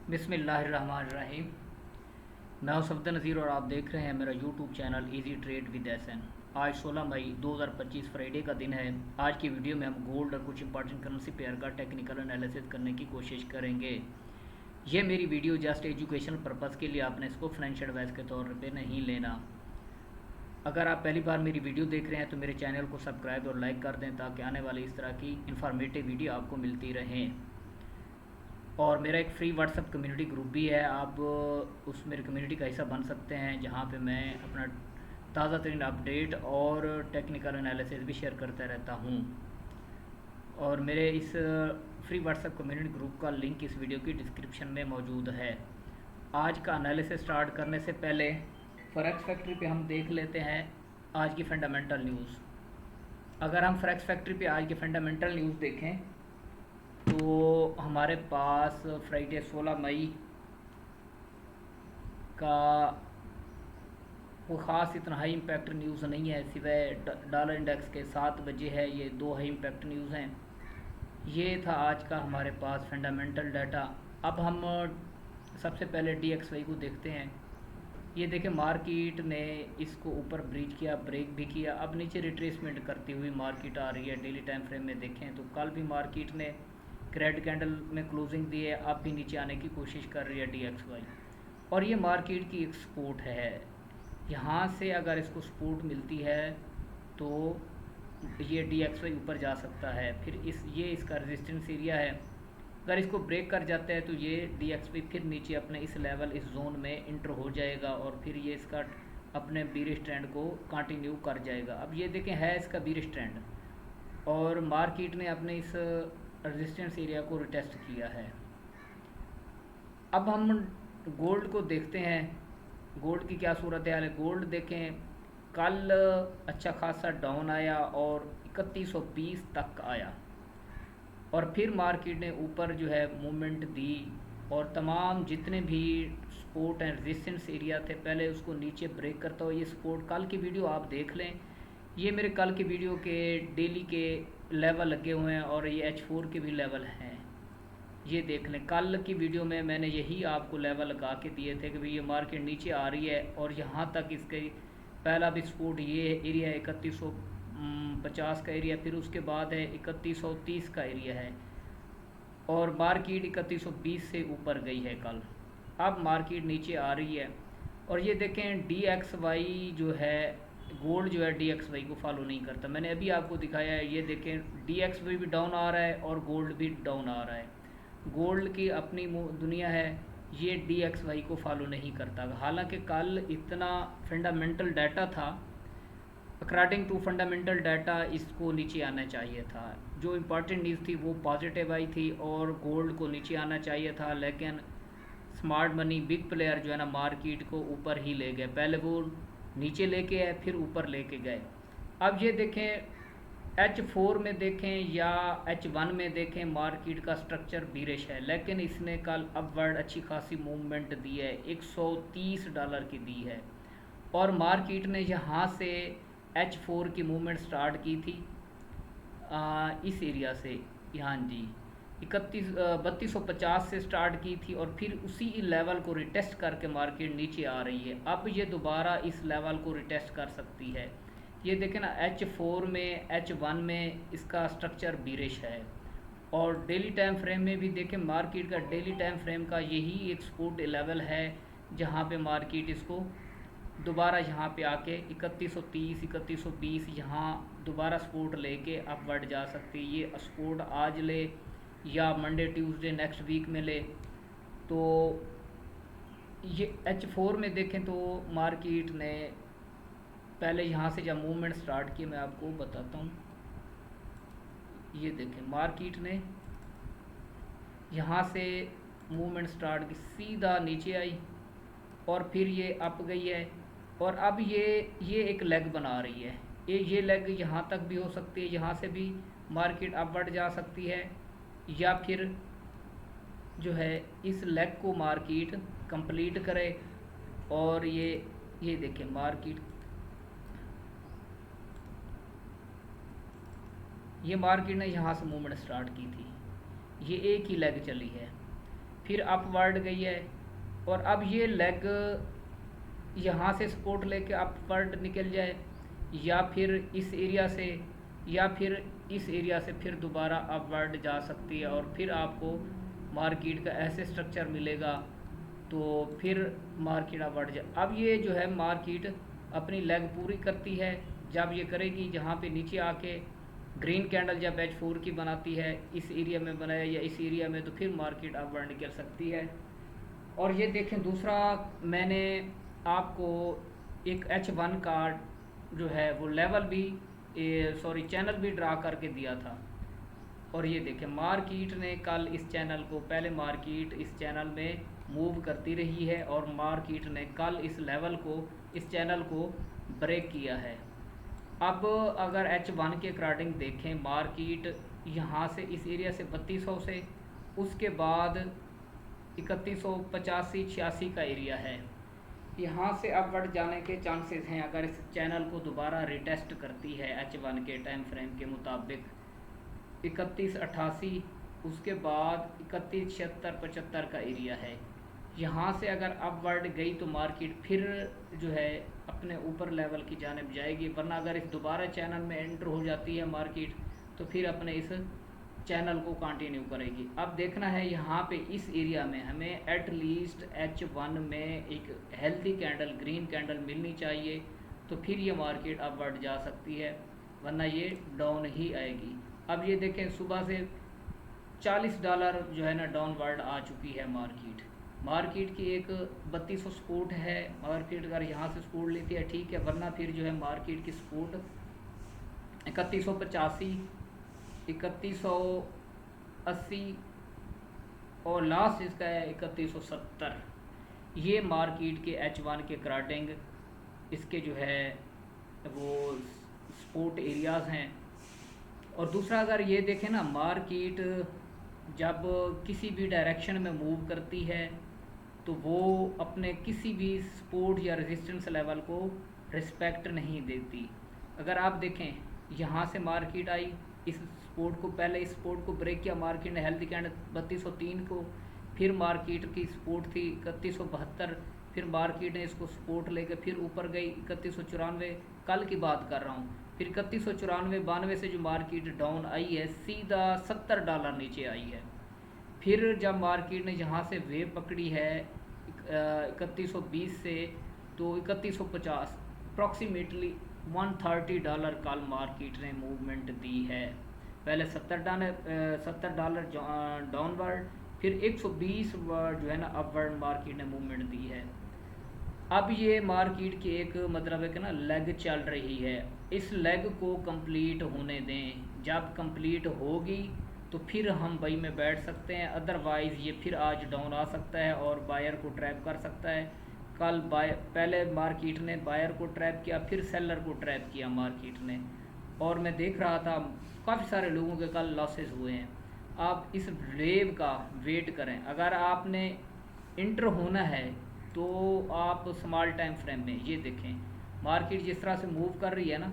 बिस्मिल्लाहिर्रहमानिर्रहीम। मैं हूं सफदर नज़ीर और आप देख रहे हैं मेरा YouTube channel easy trade with SN. आज 16 मई 2025 फ्राइडे का दिन है। आज की वीडियो में हम गोल्ड और कुछ इंपॉर्टेंट करेंसी पेयर का टेक्निकल एनालिसिस करने की कोशिश करेंगे। ये मेरी वीडियो जस्ट एजुकेशनल पर्पज़ के लिए, आपने इसको फाइनेंशियल एडवाइस के तौर पे नहीं लेना। अगर आप पहली बार मेरी वीडियो देख रहे हैं तो मेरे चैनल को सब्सक्राइब और लाइक कर दें ताकि आने वाली इस तरह की इन्फॉर्मेटिव वीडियो आपको मिलती रहें। और मेरा एक फ्री व्हाट्सएप कम्युनिटी ग्रुप भी है, आप उस मेरी कम्युनिटी का हिस्सा बन सकते हैं, जहाँ पे मैं अपना ताज़ा तरीन अपडेट और टेक्निकल एनालिसिस भी शेयर करता रहता हूँ। और मेरे इस फ्री व्हाट्सएप कम्युनिटी ग्रुप का लिंक इस वीडियो की डिस्क्रिप्शन में मौजूद है। आज का एनालिसिस स्टार्ट करने से पहले फॉरेक्स फैक्ट्री पे हम देख लेते हैं आज की फंडामेंटल न्यूज़। अगर हम फॉरेक्स फैक्ट्री पे आज की फंडामेंटल न्यूज़ देखें तो हमारे पास फ्राइडे 16 मई का कोई ख़ास इतना हाई इम्पैक्ट न्यूज़ नहीं है, सिवाय डॉलर इंडेक्स के 7 बजे है। ये दो हाई इम्पैक्ट न्यूज़ हैं। ये था आज का हमारे पास फंडामेंटल डाटा। अब हम सबसे पहले DXY को देखते हैं। ये देखें, मार्केट ने इसको ऊपर ब्रीच किया, ब्रेक भी किया, अब नीचे रिट्रेसमेंट करती हुई मार्केट आ रही है। डेली टाइम फ्रेम में देखें तो कल भी मार्केट ने रेड कैंडल में क्लोजिंग दी है, अब भी नीचे आने की कोशिश कर रही है DXY। और ये मार्केट की एक सपोर्ट है, यहाँ से अगर इसको सपोर्ट मिलती है तो ये DXY ऊपर जा सकता है। फिर ये इसका रेजिस्टेंस एरिया है, अगर इसको ब्रेक कर जाता है तो ये DXY फिर नीचे अपने इस लेवल, इस जोन में इंटर हो जाएगा और फिर ये इसका अपने बीरिश ट्रेंड को कंटिन्यू कर जाएगा। अब ये देखें, है इसका बीरिश ट्रेंड और मार्केट ने अपने इस रेजिस्टेंस एरिया को रिटेस्ट किया है। अब हम गोल्ड को देखते हैं, गोल्ड की क्या सूरत हाल है। गोल्ड देखें, कल अच्छा खासा डाउन आया और 3120 तक आया और फिर मार्केट ने ऊपर जो है मूवमेंट दी और तमाम जितने भी सपोर्ट एंड रेजिस्टेंस एरिया थे पहले उसको नीचे ब्रेक करता हुआ ये सपोर्ट, कल की वीडियो आप देख लें, ये मेरे कल की वीडियो के डेली के लेवल लगे हुए हैं और ये H4 के भी लेवल हैं। ये देख लें, कल की वीडियो में मैंने यही आपको लेवल लगा के दिए थे कि भाई ये मार्केट नीचे आ रही है और यहाँ तक इसके पहला भी सपोर्ट ये एरिया है 3150 का एरिया, फिर उसके बाद है 3130 का एरिया है और मार्केट 3120 से ऊपर गई है कल। अब मार्केट नीचे आ रही है और ये देखें DXY जो है, गोल्ड जो है DXY को फॉलो नहीं करता। मैंने अभी आपको दिखाया है, ये देखें DXY भी डाउन आ रहा है और गोल्ड भी डाउन आ रहा है। गोल्ड की अपनी दुनिया है, ये DXY को फॉलो नहीं करता। हालांकि कल इतना फंडामेंटल डाटा था, अकॉर्डिंग टू फंडामेंटल डाटा इसको नीचे आना चाहिए था। जो इम्पोर्टेंट न्यूज़ थी वो पॉजिटिव आई थी और गोल्ड को नीचे आना चाहिए था, लेकिन स्मार्ट मनी बिग प्लेयर जो है ना मार्केट को ऊपर ही ले गए। पहले वो नीचे लेके आए फिर ऊपर लेके गए। अब ये देखें, H4 में देखें या H1 में देखें, मार्केट का स्ट्रक्चर बीरिश है, लेकिन इसने कल अपवर्ड अच्छी खासी मूवमेंट दी है, $130 की दी है और मार्केट ने यहाँ से H4 की मूवमेंट स्टार्ट की थी इस एरिया से, यहाँ जी 3250 से स्टार्ट की थी और फिर उसी लेवल को रिटेस्ट करके मार्केट नीचे आ रही है। अब ये दोबारा इस लेवल को रिटेस्ट कर सकती है। ये देखें ना, H4 में H1 में इसका स्ट्रक्चर बीरिश है और डेली टाइम फ्रेम में भी देखें, मार्केट का डेली टाइम फ्रेम का यही एक सपोर्ट लेवल है जहाँ पे मार्केट इसको दोबारा यहाँ पे आके 3130 3120 यहाँ दोबारा सपोर्ट लेके अब बढ़ जा सकती है। ये सपोर्ट आज ले या मंडे ट्यूसडे नेक्स्ट वीक में ले तो ये H4 में देखें तो मार्केट ने पहले यहाँ से जब मूवमेंट स्टार्ट की, मैं आपको बताता हूँ। ये देखें, मार्केट ने यहाँ से मूवमेंट स्टार्ट की, सीधा नीचे आई और फिर ये अप गई है और अब ये एक लेग बना रही है। ये लेग यहाँ तक भी हो सकती है, यहाँ से भी मार्केट अप बढ़ जा सकती है या फिर जो है इस लेग को मार्केट कंप्लीट करे और ये देखें, मार्केट ने यहाँ से मूवमेंट स्टार्ट की थी, ये एक ही लेग चली है, फिर अपवर्ड गई है, और अब ये लेग यहाँ से सपोर्ट लेके अपवर्ड निकल जाए, या फिर इस एरिया से, या फिर इस एरिया से फिर दोबारा अपवर्ड जा सकती है, और फिर आपको मार्केट का ऐसे स्ट्रक्चर मिलेगा, तो फिर मार्केट अपवर्ड जाए। अब ये जो है मार्केट अपनी लेग पूरी करती है, जब ये करेगी जहाँ पे नीचे आके ग्रीन कैंडल जब H4 की बनाती है, इस एरिया में बनाया या इस एरिया में, तो फिर मार्केट अपवर्ड निकल सकती है। और ये देखें, दूसरा मैंने आपको एक H1 का जो है वो लेवल भी सॉरी चैनल भी ड्रा करके दिया था। और ये देखें, मार्केट ने कल इस चैनल को, पहले मार्केट इस चैनल में मूव करती रही है, और मार्केट ने कल इस लेवल को, इस चैनल को ब्रेक किया है। अब अगर H1 के अकॉर्डिंग देखें, मार्केट यहाँ से इस एरिया से 3200 से, उसके बाद 3185-86 का एरिया है, यहाँ से अपवर्ड जाने के चांसेस हैं अगर इस चैनल को दोबारा रिटेस्ट करती है H1 के टाइम फ्रेम के मुताबिक। 3188, उसके बाद 3176-75 का एरिया है, यहाँ से अगर अपवर्ड गई तो मार्केट फिर जो है अपने ऊपर लेवल की जानिब जाएगी, वरना अगर इस दोबारा चैनल में एंटर हो जाती है मार्केट, तो फिर अपने इस चैनल को कंटिन्यू करेगी। अब देखना है यहाँ पे इस एरिया में हमें एटलीस्ट H1 में एक हेल्दी कैंडल, ग्रीन कैंडल मिलनी चाहिए, तो फिर ये मार्केट अपवर्ड जा सकती है, वरना ये डाउन ही आएगी। अब ये देखें, सुबह से $40 जो है ना डाउनवर्ड आ चुकी है मार्केट की एक 3200 सपोर्ट है। मार्केट अगर यहाँ से सपोर्ट लेती है ठीक है, वरना फिर जो है मार्केट की सपोर्ट 3185, 3180 और लास्ट इसका है 3170। ये मार्केट के H1 के अकॉर्डिंग इसके जो है वो सपोर्ट एरियाज़ हैं। और दूसरा अगर ये देखें ना, मार्केट जब किसी भी डायरेक्शन में मूव करती है तो वो अपने किसी भी सपोर्ट या रेजिस्टेंस लेवल को रिस्पेक्ट नहीं देती। अगर आप देखें, यहाँ से मार्केट आई, इस सपोर्ट को, पहले इस सपोर्ट को ब्रेक किया मार्केट ने, हेल्दी कैंडल 3203 को, फिर मार्केट की सपोर्ट थी 3172, फिर मार्केट ने इसको सपोर्ट लेकर फिर ऊपर गई 3194, कल की बात कर रहा हूँ। फिर 3194-92 से जो मार्केट डाउन आई है, सीधा $70 नीचे आई है। फिर जब मार्केट ने यहाँ से वेव पकड़ी है 3120 से, तो 3150 अप्रॉक्सीमेटली $130 कल मार्केट ने मूवमेंट दी है। पहले $70 डाउनवर्ड, फिर 120 जो है ना अपवर्ड मार्केट ने मूवमेंट दी है। अब ये मार्केट की एक मतलब है कि ना लेग चल रही है, इस लेग को कंप्लीट होने दें। जब कंप्लीट होगी तो फिर हम बाई में बैठ सकते हैं, अदरवाइज़ ये फिर आज डाउन आ सकता है और बायर को ट्रैप कर सकता है। कल पहले मार्केट ने बायर को ट्रैप किया, फिर सेलर को ट्रैप किया मार्केट ने, और मैं देख रहा था काफ़ी सारे लोगों के कल लॉसेस हुए हैं। आप इस वेव का वेट करें, अगर आपने इंटर होना है तो आप स्मॉल टाइम फ्रेम में ये देखें, मार्केट जिस तरह से मूव कर रही है ना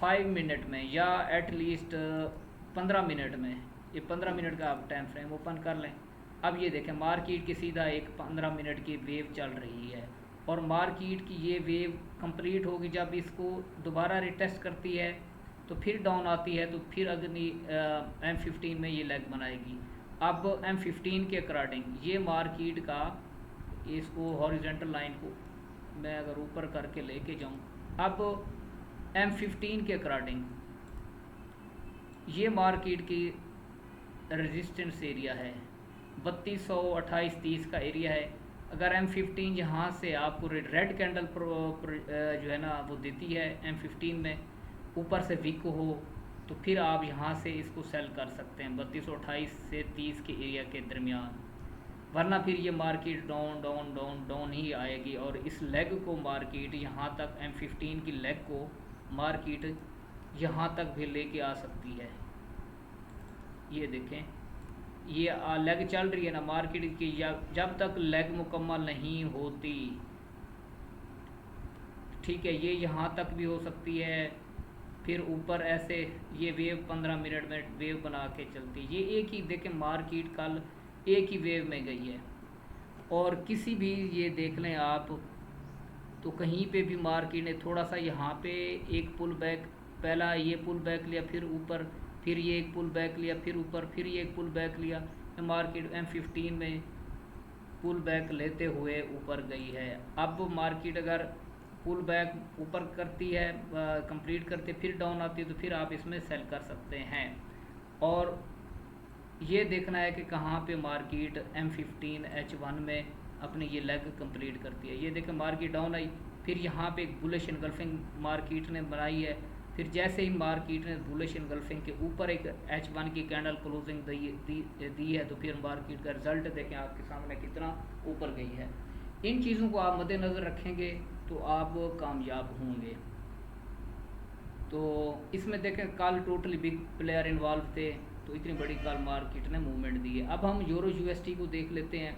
5 मिनट में या एटलीस्ट 15 मिनट में, ये 15 मिनट का आप टाइम फ्रेम ओपन कर लें। अब ये देखें, मार्केट की सीधा एक 15 मिनट की वेव चल रही है, और मार्केट की ये वेव कंप्लीट होगी जब इसको दोबारा रिटेस्ट करती है तो फिर डाउन आती है, तो फिर अगली M15 में ये लेग बनाएगी। अब M15 के अकॉर्डिंग ये मार्केट का, इसको हॉरिजॉन्टल लाइन को मैं अगर ऊपर करके लेके जाऊं, अब M15 के अकॉर्डिंग ये मार्केट की रेजिस्टेंस एरिया है 3228-30 का एरिया है। अगर M15 यहाँ से आपको रेड कैंडल जो है ना वो देती है M15 में, ऊपर से वीक हो, तो फिर आप यहाँ से इसको सेल कर सकते हैं 3228 से 30 के एरिया के दरमियान, वरना फिर ये market down down down down ही आएगी। और इस लेग को मार्केट यहाँ तक, M15 की लेग को मार्केट यहाँ तक भी लेके आ सकती है। ये देखें, ये लेग चल रही है ना मार्केट की, जब तक लेग मुकम्मल नहीं होती, ठीक है, ये यहाँ तक भी हो सकती है, फिर ऊपर ऐसे ये वेव 15 मिनट में वेव बना के चलती है। ये एक ही देखें, मार्केट कल एक ही वेव में गई है। और किसी भी ये देख लें आप, तो कहीं पे भी मार्केट ने थोड़ा सा यहाँ पे एक पुल बैक, पहला ये पुल बैक लिया, फिर ऊपर, फिर ये एक पुल बैक लिया, फिर ऊपर, फिर ये एक पुल बैक लिया, मार्केट M15 में पुल बैक लेते हुए ऊपर गई है। अब मार्केट अगर पुल बैक ऊपर करती है, कंप्लीट करते फिर डाउन आती है, तो फिर आप इसमें सेल कर सकते हैं। और ये देखना है कि कहाँ पे मार्केट M15H1 में अपनी ये लेग कंप्लीट करती है। ये देखें मार्केट डाउन आई, फिर यहाँ पे एक बुलिश इनगल्फिंग मार्केट ने बनाई है, फिर जैसे ही मार्केट ने बुलिश इनगल्फिंग के ऊपर एक H1 की कैंडल क्लोजिंग दी है, तो फिर मार्केट का रिजल्ट देखें आपके सामने कितना ऊपर गई है। इन चीज़ों को आप मद्देनज़र रखेंगे तो आप कामयाब होंगे। तो इसमें देखें कल टोटली बिग प्लेयर इन्वॉल्व थे, तो इतनी बड़ी कल मार्केट ने मूवमेंट दी है। अब हम यूरो यूएसडी को देख लेते हैं।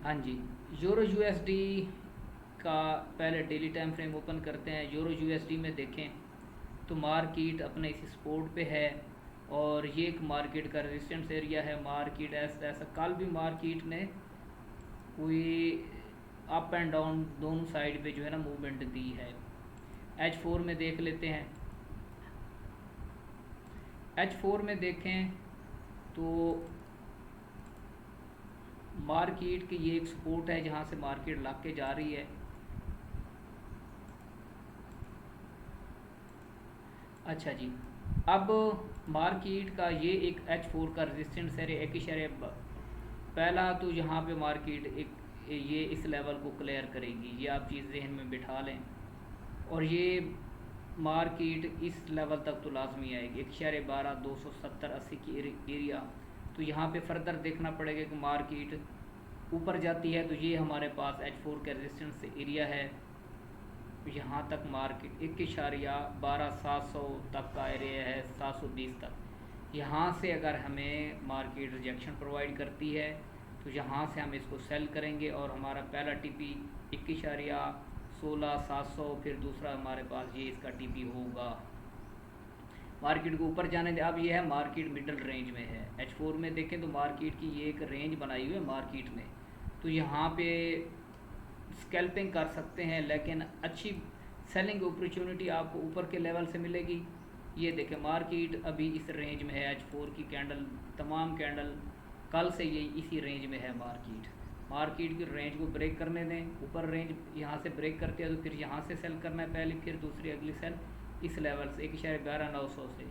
हाँ जी, यूरो यूएसडी का पहले डेली टाइम फ्रेम ओपन करते हैं। यूरो यूएसडी में देखें तो मार्केट अपने इस सपोर्ट पे है, और ये एक मार्केट का रेजिस्टेंस एरिया है। मार्केट ऐसा कल भी मार्केट ने कोई अप एंड डाउन दोनों साइड पे जो है ना मूवमेंट दी है। H4 में देख लेते हैं। H4 में देखें तो मार्केट की ये एक सपोर्ट है जहाँ से मार्केट लग के जा रही है। अच्छा जी, अब मार्केट का ये एक H4 का रेजिस्टेंस एरिया एक इशारे पहला, तो यहाँ पे मार्केट एक ये इस लेवल को क्लियर करेगी, ये आप चीज़ जहन में बिठा लें। और ये मार्केट इस लेवल तक तो लाजमी आएगी, 1.12 270 80 की एरिया। तो यहाँ पे फर्दर देखना पड़ेगा कि मार्केट ऊपर जाती है, तो ये हमारे पास H4 का रेजिस्टेंस एरिया है। यहाँ तक मार्केट 1.12 700 तक का एरिया है, 720 तक। यहाँ से अगर हमें मार्केट रिजेक्शन प्रोवाइड करती है, तो यहाँ से हम इसको सेल करेंगे, और हमारा पहला टीपी 1.16 700, फिर दूसरा हमारे पास ये इसका टीपी होगा। मार्केट को ऊपर जाने दे। अब ये है मार्केट मिडल रेंज में है। H4 में देखें तो मार्केट की ये एक रेंज बनाई हुई है मार्केट ने, तो यहाँ पे स्कैल्पिंग कर सकते हैं, लेकिन अच्छी सेलिंग अपॉर्चुनिटी आपको ऊपर के लेवल से मिलेगी। ये देखें मार्केट अभी इस रेंज में है। H4 की कैंडल, तमाम कैंडल कल से ये इसी रेंज में है। मार्केट की रेंज को ब्रेक करने दें। ऊपर रेंज यहाँ से ब्रेक करते हैं तो फिर यहाँ से सेल करना है पहले, फिर दूसरी अगली सेल इस लेवल से 1.11 900 से।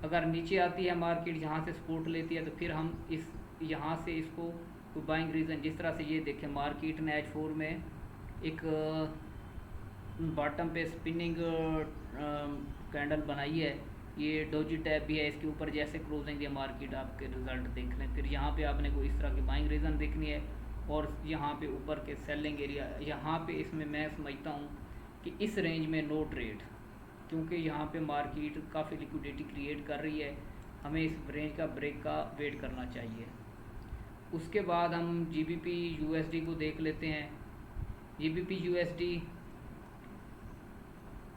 अगर नीचे आती है मार्केट, यहाँ से सपोर्ट लेती है, तो फिर हम इस यहाँ से इसको कोई बाइंग रीज़न, जिस तरह से ये देखें मार्केट ने H4 में एक बॉटम पे स्पिनिंग कैंडल बनाई है। ये डोजी टैप भी है, इसके ऊपर जैसे क्लोजिंग है मार्केट आपके रिजल्ट देख लें। फिर यहाँ पे आपने कोई इस तरह की बाइंग रीज़न देखनी है, और यहाँ पे ऊपर के सेलिंग एरिया, यहाँ पे इसमें मैं समझता हूँ कि इस रेंज में नो ट्रेड, क्योंकि यहाँ पे मार्केट काफ़ी लिक्विडिटी क्रिएट कर रही है। हमें इस रेंज का ब्रेक का वेट करना चाहिए। उसके बाद हम GBP USD को देख लेते हैं। GBP USD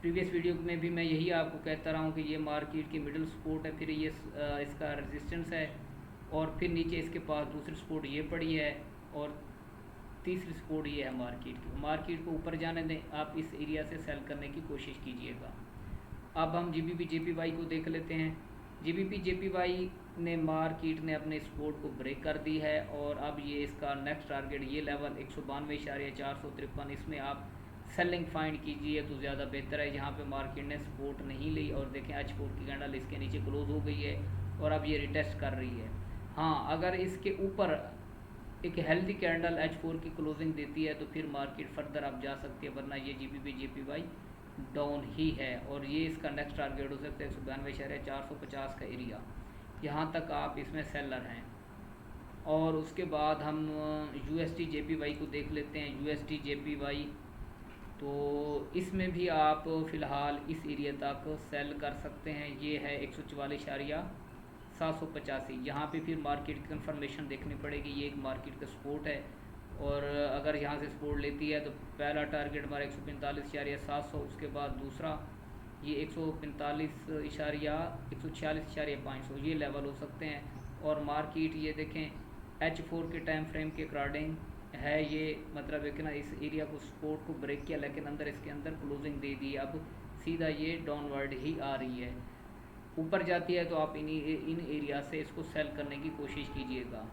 प्रीवियस वीडियो में भी मैं यही आपको कहता रहा हूँ कि ये मार्केट की मिडिल सपोर्ट है, फिर ये इसका रेजिस्टेंस है, और फिर नीचे इसके पास दूसरी सपोर्ट ये पड़ी है, और तीसरी सपोर्ट ये है मार्केट की। मार्केट को ऊपर जाने दें, आप इस एरिया से सेल करने की कोशिश कीजिएगा। अब हम GBP JPY को देख लेते हैं। GBP JPY ने मार्केट ने अपने सपोर्ट को ब्रेक कर दी है, और अब ये इसका नेक्स्ट टारगेट ये लेवल 192.453, इसमें आप सेलिंग फाइंड कीजिए तो ज़्यादा बेहतर है। यहाँ पे मार्केट ने सपोर्ट नहीं ली, और देखें H4 की कैंडल इसके नीचे क्लोज हो गई है, और अब ये रिटेस्ट कर रही है। हाँ, अगर इसके ऊपर एक हेल्दी कैंडल H4 की क्लोजिंग देती है, तो फिर मार्केट फर्दर आप जा सकती है, वरना ये GBP JPY डाउन ही है। और ये इसका नेक्स्ट टारगेट हो सकता है 192.450 का एरिया, यहाँ तक आप इसमें सेलर हैं। और उसके बाद हम USD JPY को देख लेते हैं। USD JPY तो इसमें भी आप फ़िलहाल इस एरिया तक सेल कर सकते हैं। ये है 144.785। यहाँ पे फिर मार्केट की कंफर्मेशन देखनी पड़ेगी। ये एक मार्केट का सपोर्ट है, और अगर यहाँ से सपोर्ट लेती है तो पहला टारगेट हमारा 145.700, उसके बाद दूसरा ये 145.146.500 ये लेवल हो सकते हैं। और मार्केट ये देखें H4 के टाइम फ्रेम के अकॉर्डिंग है ये, मतलब है कि ना इस एरिया को सपोर्ट को ब्रेक किया, लेकिन अंदर इसके अंदर क्लोजिंग दे दी, अब सीधा ये डाउनवर्ड ही आ रही है। ऊपर जाती है तो आप इन एरिया से इसको सेल करने की कोशिश कीजिएगा।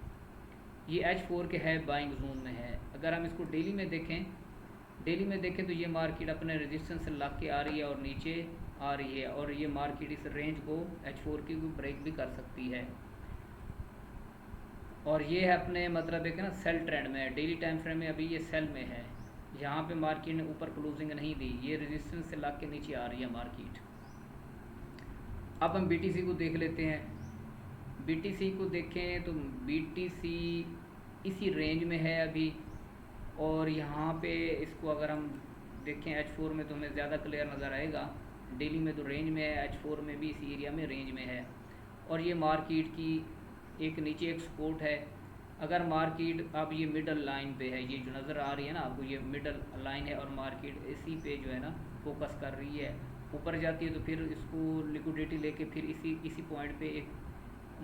ये H4 के है, बाइंग जोन में है। अगर हम इसको डेली में देखें तो ये मार्केट अपने रेजिस्टेंस से लग के आ रही है और नीचे आ रही है, और ये मार्केट इस रेंज को H4 की ब्रेक भी कर सकती है। और ये है अपने मतलब है कि ना सेल ट्रेंड में है, डेली टाइम फ्रेम में अभी ये सेल में है। यहाँ पे मार्केट ने ऊपर क्लोजिंग नहीं दी, ये रेजिस्टेंस से लग के नीचे आ रही है मार्केट। अब हम BTC को देख लेते हैं। BTC को देखें तो BTC इसी रेंज में है अभी, और यहाँ पे इसको अगर हम देखें H4 में तो हमें ज़्यादा क्लियर नज़र आएगा। डेली में तो रेंज में है, H4 में भी इसी एरिया में रेंज में है। और ये मार्केट की एक नीचे एक सपोर्ट है। अगर मार्केट अब ये मिडल लाइन पे है, ये जो नज़र आ रही है ना आपको, ये मिडल लाइन है और मार्केट इसी पे जो है ना फोकस कर रही है। ऊपर जाती है तो फिर इसको लिक्विडिटी लेके फिर इसी पॉइंट पे एक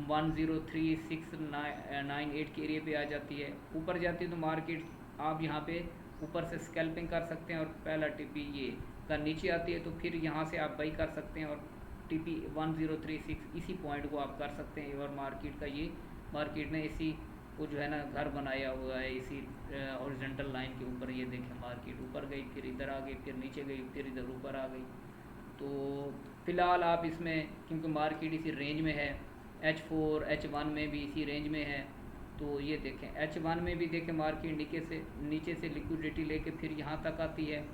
103,698 के एरिया पे आ जाती है। ऊपर जाती है तो मार्केट आप यहाँ पे ऊपर से स्कैल्पिंग कर सकते हैं, और पहला टीपी ये अगर नीचे आती है तो फिर यहाँ से आप बाई कर सकते हैं, और टीपी 1036 इसी पॉइंट को आप कर सकते हैं। और मार्केट का ये मार्केट ने इसी को जो है ना घर बनाया हुआ है, इसी हॉरिजॉन्टल लाइन के ऊपर। ये देखें मार्केट ऊपर गई, फिर इधर आ गई, फिर नीचे गई, फिर इधर ऊपर आ गई। तो फ़िलहाल आप इसमें, क्योंकि मार्केट इसी रेंज में है, H4 H1 में भी इसी रेंज में है, तो ये देखें H1 में भी देखें मार्केट नीचे से लिक्विडिटी लेके फिर यहाँ तक आती है,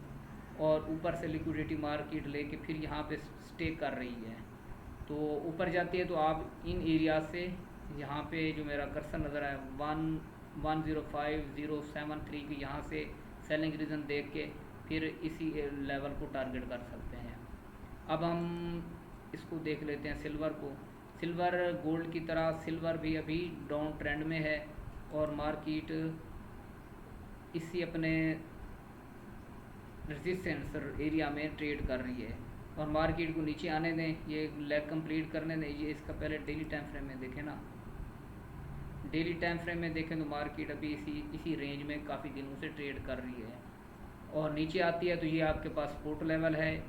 और ऊपर से लिक्विडिटी मार्केट लेके फिर यहाँ पे स्टे कर रही है। तो ऊपर जाती है तो आप इन एरिया से, यहाँ पे जो मेरा कर्सर नज़र आया 105,073 की, यहाँ से सेलिंग रीज़न देख के फिर इसी लेवल को टारगेट कर सकते हैं। अब हम इसको देख लेते हैं सिल्वर को। सिल्वर गोल्ड की तरह सिल्वर भी अभी डाउन ट्रेंड में है, और मार्केट इसी अपने रेजिस्टेंस एरिया में ट्रेड कर रही है। और मार्केट को नीचे आने दें, ये लेग कंप्लीट करने दें। ये इसका पहले डेली टाइम फ्रेम में देखें ना, डेली टाइम फ्रेम में देखें तो मार्केट अभी इसी रेंज में काफ़ी दिनों से ट्रेड कर रही है, और नीचे आती है तो ये आपके पास सपोर्ट लेवल है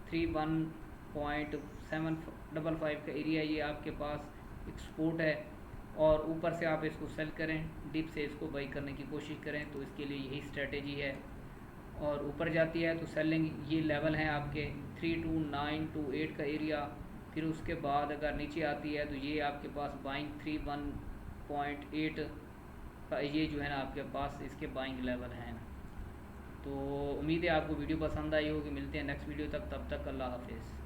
31.755 का एरिया, ये आपके पास एक सपोर्ट है। और ऊपर से आप इसको सेल करें, डिप से इसको बाई करने की कोशिश करें, तो इसके लिए यही स्ट्रेटेजी है। और ऊपर जाती है तो सेलिंग, ये लेवल हैं आपके 32928 का एरिया। फिर उसके बाद अगर नीचे आती है तो ये आपके पास बाइंग 31.8 का, ये जो है ना आपके पास इसके बाइंग लेवल हैं। तो उम्मीद है आपको वीडियो पसंद आई होगी। मिलते हैं नेक्स्ट वीडियो तक, तब तक अल्लाह हाफिज़।